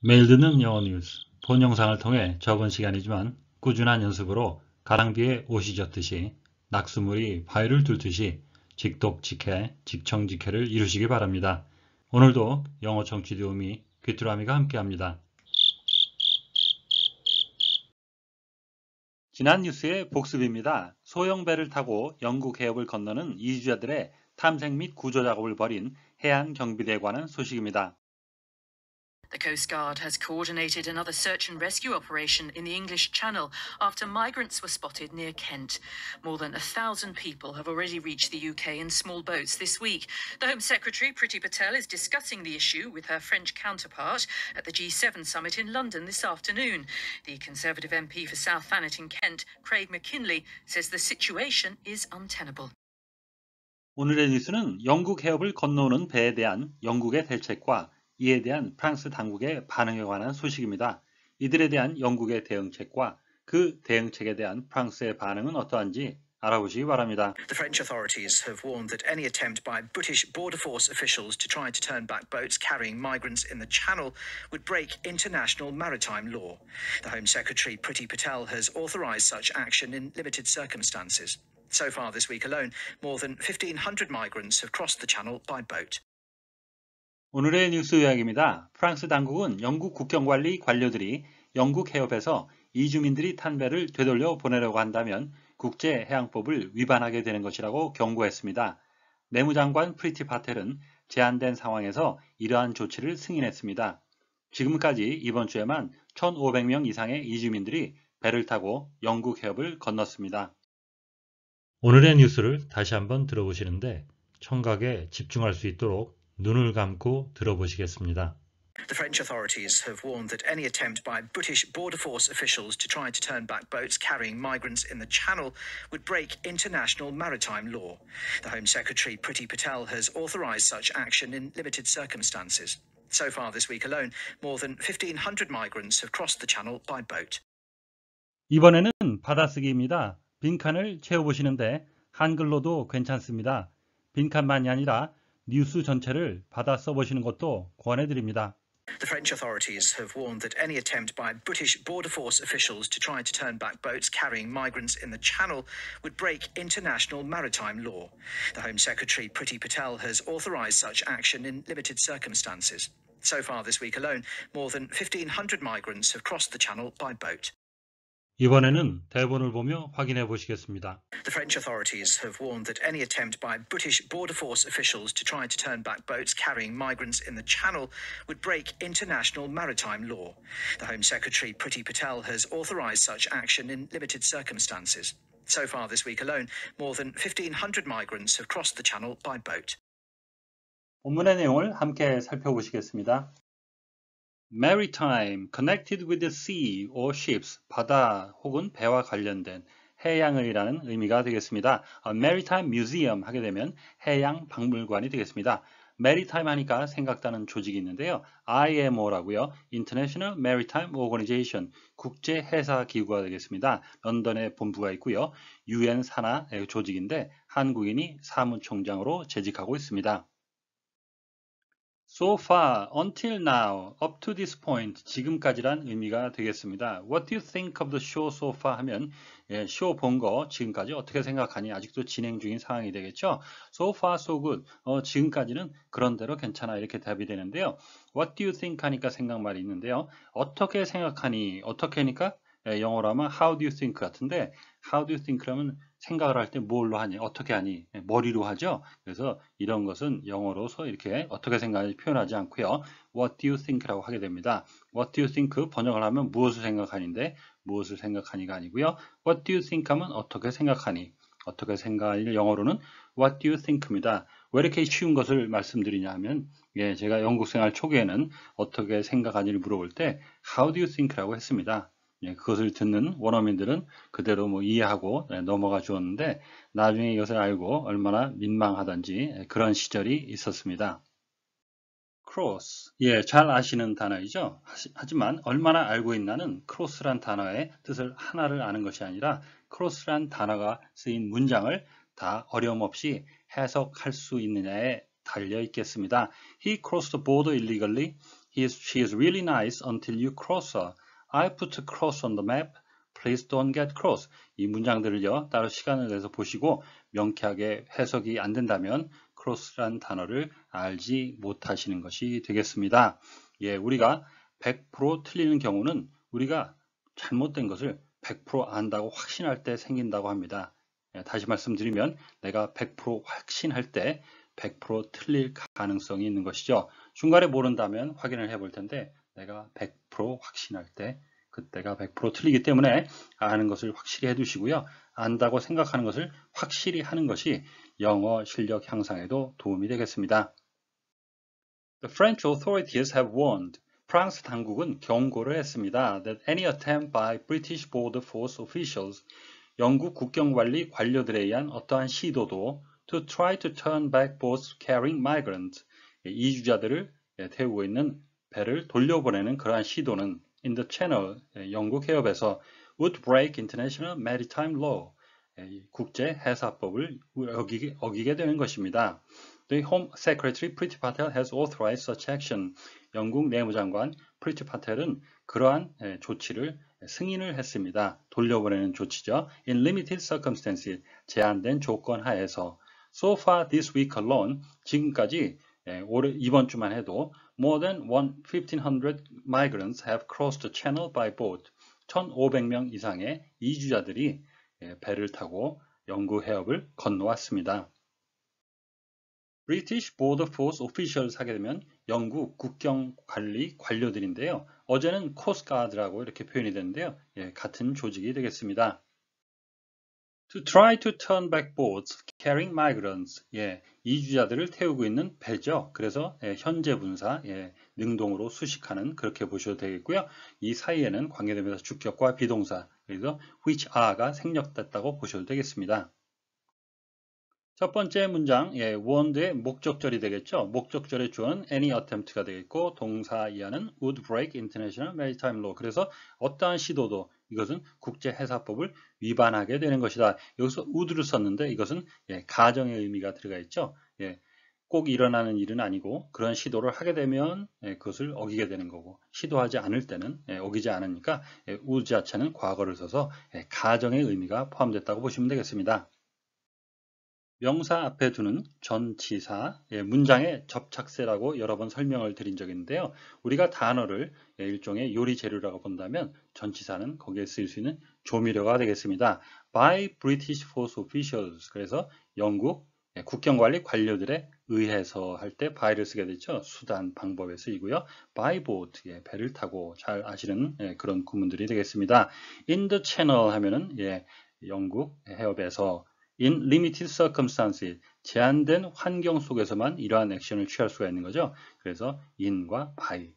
매일 듣는 영어 뉴스, 본 영상을 통해 적은 시간이지만 꾸준한 연습으로 가랑비에 옷이 젖듯이 낙수물이 바위를 뚫듯이 직독직해, 직청직해를 이루시기 바랍니다. 오늘도 영어 청취 도우미 귀뚜라미가 함께합니다. 지난 뉴스의 복습입니다. 소형 배를 타고 영국 해협을 건너는 이주자들의 탐색 및 구조 작업을 벌인 해안경비대에 관한 소식입니다. The Coast Guard has coordinated another search and rescue operation in the English Channel after migrants were spotted near Kent. More than 1,000 people have already reached the UK in small boats this week. The Home Secretary, Priti Patel, is discussing the issue with her French counterpart at the G7 summit in London this afternoon. The Conservative MP for South Thanet in Kent, Craig McKinley, says the situation is untenable. 오늘의 뉴스는 영국 해협을 건너오는 배에 대한 영국의 대책과 이에 대한 프랑스 당국의 반응에 관한 소식입니다. 이들에 대한 영국의 대응책과 그 대응책에 대한 프랑스의 반응은 어떠한지 알아보시기 바랍니다. The French authorities have warned that any attempt by British Border Force officials to try to turn back boats carrying migrants in the Channel would break international maritime law. The Home Secretary, Priti Patel, has authorised such action in limited circumstances. So far this week alone, more than 1,500 migrants have crossed the Channel by boat. 오늘의 뉴스 요약입니다. 프랑스 당국은 영국 국경관리 관료들이 영국 해협에서 이주민들이 탄 배를 되돌려 보내려고 한다면 국제해양법을 위반하게 되는 것이라고 경고했습니다. 내무장관 프리티 파텔은 제한된 상황에서 이러한 조치를 승인했습니다. 지금까지 이번 주에만 1,500명 이상의 이주민들이 배를 타고 영국 해협을 건넜습니다. 오늘의 뉴스를 다시 한번 들어보시는데 청각에 집중할 수 있도록 눈을 감고 들어보시겠습니다. The French authorities have warned that any attempt by British Border Force officials to try to turn back boats carrying migrants in the Channel would break international maritime law. The Home Secretary, Priti Patel, has authorised such action in limited circumstances. So far this week alone, more than 1,500 migrants have crossed the Channel by boat. 이번에는 받아쓰기입니다. 빈칸을 채워보시는데 한글로도 괜찮습니다. 빈칸만이 아니라 뉴스 전체를 받아 써보시는 것도 권해드립니다. The French authorities have warned that any attempt by British Border Force officials to try to turn back boats carrying migrants in the Channel would break international maritime law. The Home Secretary, Priti Patel, has authorised such action in limited circumstances. So far this week alone, more than 1,500 migrants have crossed the Channel by boat. 이번에는 대본을 보며 확인해 보시겠습니다. The French authorities have warned that any attempt by British Border Force officials to try to turn back boats carrying migrants in the Channel would break international maritime law. The Home Secretary, Priti Patel, has authorised such action in limited circumstances. So far this week alone, more than 1,500 migrants have crossed the Channel by boat. 본문의 내용을 함께 살펴보시겠습니다. Maritime, connected with the sea or ships, 바다 혹은 배와 관련된 해양의라는 의미가 되겠습니다. Maritime Museum 하게 되면 해양 박물관이 되겠습니다. Maritime 하니까 생각나는 조직이 있는데요. IMO라고요. International Maritime Organization, 국제해사기구가 되겠습니다. 런던에 본부가 있고요. UN 산하 조직인데 한국인이 사무총장으로 재직하고 있습니다. So far, until now, up to this point, 지금까지란 의미가 되겠습니다. What do you think of the show so far 하면 쇼 본 거 지금까지 어떻게 생각하니? 아직도 진행 중인 상황이 되겠죠. So far, so good. 지금까지는 그런대로 괜찮아 이렇게 답이 되는데요. What do you think 하니까 생각말이 있는데요. 어떻게 생각하니? 어떻게 하니까 영어로 하면 how do you think 같은데 how do you think 그러면 생각을 할 때 뭘로 하니? 어떻게 하니? 머리로 하죠. 그래서 이런 것은 영어로서 이렇게 어떻게 생각하는지 표현하지 않고요. What do you think라고 하게 됩니다. What do you think 번역을 하면 무엇을 생각하니인데 무엇을 생각하니가 아니고요. What do you think 하면 어떻게 생각하니? 어떻게 생각하니 영어로는 What do you think입니다. 왜 이렇게 쉬운 것을 말씀드리냐 하면 제가 영국 생활 초기에는 어떻게 생각하니를 물어볼 때 How do you think라고 했습니다. 그것을 듣는 원어민들은 그대로 이해하고 넘어가 주었는데 나중에 이것을 알고 얼마나 민망하던지 그런 시절이 있었습니다. cross, 잘 아시는 단어이죠. 하지만 얼마나 알고 있나는 cross란 단어의 뜻을 하나를 아는 것이 아니라 cross란 단어가 쓰인 문장을 다 어려움 없이 해석할 수 있느냐에 달려 있겠습니다. He crossed the border illegally. She is really nice until you cross her. I put cross on the map. Please don't get cross. 이 문장들을요, 따로 시간을 내서 보시고 명쾌하게 해석이 안 된다면 cross란 단어를 알지 못하시는 것이 되겠습니다. 예, 우리가 100% 틀리는 경우는 우리가 잘못된 것을 100% 안다고 확신할 때 생긴다고 합니다. 예, 다시 말씀드리면 내가 100% 확신할 때 100% 틀릴 가능성이 있는 것이죠. 중간에 모른다면 확인을 해볼 텐데 내가 100% 확신할 때 그때가 100% 틀리기 때문에 아는 것을 확실히 해두시고요. 안다고 생각하는 것을 확실히 하는 것이 영어 실력 향상에도 도움이 되겠습니다. The French authorities have warned. 프랑스 당국은 경고를 했습니다. That any attempt by British border force officials, 영국 국경관리 관료들에 의한 어떠한 시도도 to try to turn back boats carrying migrants, 이주자들을 태우고 있는 배를 돌려보내는 그러한 시도는 in the Channel, 영국 해협에서 would break international maritime law, 국제 해사법을 어기게 되는 것입니다. The Home Secretary Priti Patel has authorized such action. 영국 내무장관 프리티 파텔은 그러한 조치를 승인을 했습니다. 돌려보내는 조치죠. In limited circumstances, 제한된 조건 하에서. So far this week alone, 지금까지 이번 주만 해도 more than 1,500 migrants have crossed the channel by boat. 1,500명 이상의 이주자들이 배를 타고 영국 해협을 건너왔습니다. British Border Force Officials 하게 되면 영국 국경관리 관료들인데요. 어제는 Coast Guard라고 이렇게 표현이 되는데요. 같은 조직이 되겠습니다. To try to turn back boats carrying migrants. 이주자들을 태우고 있는 배죠. 그래서 현재 분사, 능동으로 수식하는 그렇게 보셔도 되겠고요. 이 사이에는 관계대명사 주격과 비동사, 그래서 which are가 생략됐다고 보셔도 되겠습니다. 첫 번째 문장, warned의 목적절이 되겠죠. 목적절의 주어는 any attempt가 되겠고 동사 이하는 would break international maritime law. 그래서 어떠한 시도도 이것은 국제해사법을 위반하게 되는 것이다. 여기서 would를 썼는데 이것은 가정의 의미가 들어가 있죠. 꼭 일어나는 일은 아니고 그런 시도를 하게 되면 그것을 어기게 되는 거고 시도하지 않을 때는 어기지 않으니까 would 자체는 과거를 써서 가정의 의미가 포함됐다고 보시면 되겠습니다. 명사 앞에 두는 전치사, 문장의 접착세라고 여러 번 설명을 드린 적이 있는데요. 우리가 단어를 일종의 요리 재료라고 본다면 전치사는 거기에 쓰일 수 있는 조미료가 되겠습니다. By British Force Officials, 그래서 영국 국경관리 관료들에 의해서 할 때 by를 쓰게 되죠. 수단, 방법에 쓰이고요. by boat, 배를 타고 잘 아시는 그런 구문들이 되겠습니다. In the channel 하면은 영국 해협에서 in limited circumstances, 제한된 환경 속에서만 이러한 액션을 취할 수가 있는 거죠. 그래서 in과 by,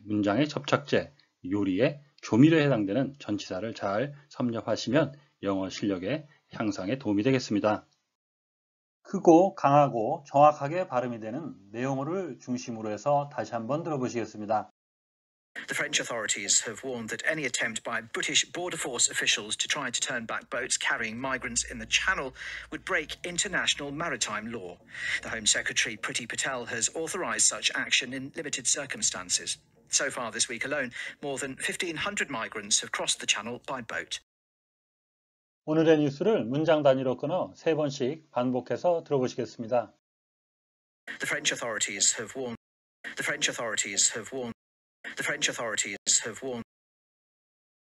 문장의 접착제, 요리의 조미료에 해당되는 전치사를 잘 섭렵하시면 영어 실력의 향상에 도움이 되겠습니다. 크고 강하고 정확하게 발음이 되는 내용어를 중심으로 해서 다시 한번 들어보시겠습니다. The French authorities have warned that any attempt by British border force officials to try to turn back boats carrying migrants in the Channel would break international maritime law. The Home Secretary Priti Patel has authorised such action in limited circumstances. So far this week alone, more than 1,500 migrants have crossed the Channel by boat. 오늘의 뉴스를 문장 단위로 끊어 3번씩 반복해서 들어보시겠습니다. The French authorities have warned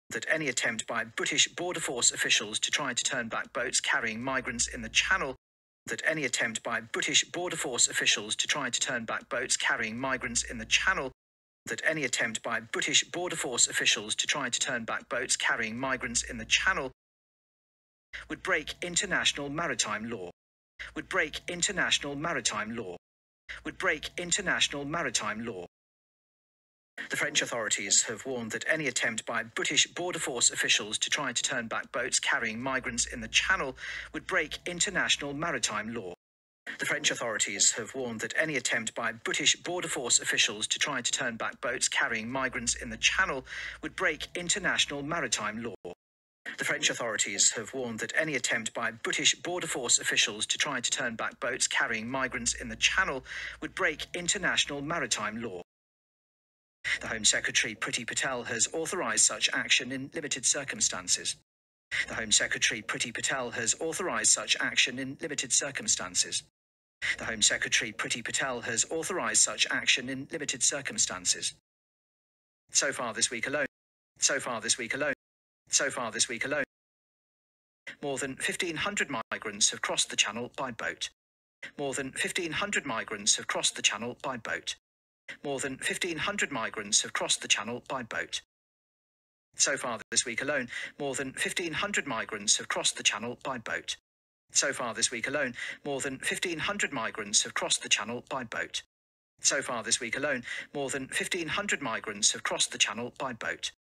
that any attempt by British border force officials to try to turn back boats carrying migrants in the Channel would break international maritime law. The French authorities have warned that any attempt by British border force officials to try to turn back boats carrying migrants in the Channel would break international maritime law. The French authorities have warned that any attempt by British border force officials to try to turn back boats carrying migrants in the Channel would break international maritime law. The French authorities have warned that any attempt by British border force officials to try to turn back boats carrying migrants in the Channel would break international maritime law. The Home Secretary, Priti Patel, has authorised such action in limited circumstances. The Home Secretary, Priti Patel, has authorised such action in limited circumstances. The Home Secretary, Priti Patel, has authorised such action in limited circumstances. So far this week alone. So far this week alone. So far this week alone. More than 1,500 migrants have crossed the Channel by boat. More than 1,500 migrants have crossed the Channel by boat. More than 1,500 migrants have crossed the Channel by boat. So far this week alone, more than 1,500 migrants have crossed the Channel by boat. So far this week alone, more than 1,500 migrants have crossed the Channel by boat. So far this week alone, more than 1,500 migrants have crossed the Channel by boat.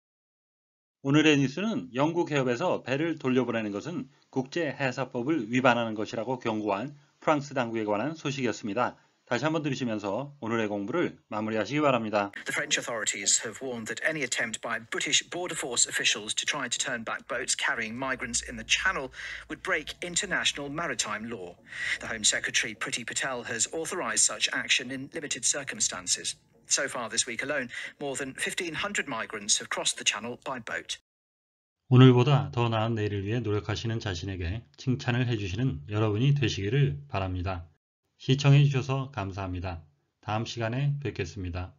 오늘의 뉴스는 영국 해협에서 배를 돌려보내는 것은 국제 해사법을 위반하는 것이라고 경고한 프랑스 당국에 관한 소식이었습니다. 다시 한번 들으시면서 오늘의 공부를 마무리하시기 바랍니다. The French authorities have warned that any attempt by British border force officials to try to turn back boats carrying migrants in the Channel would break international maritime law. The Home Secretary, Priti Patel, has authorised such action in limited circumstances. So far this week alone, more than 1,500 migrants have crossed the Channel by boat. 오늘보다 더 나은 내일을 위해 노력하시는 자신에게 칭찬을 해주시는 여러분이 되시기를 바랍니다. 시청해 주셔서 감사합니다. 다음 시간에 뵙겠습니다.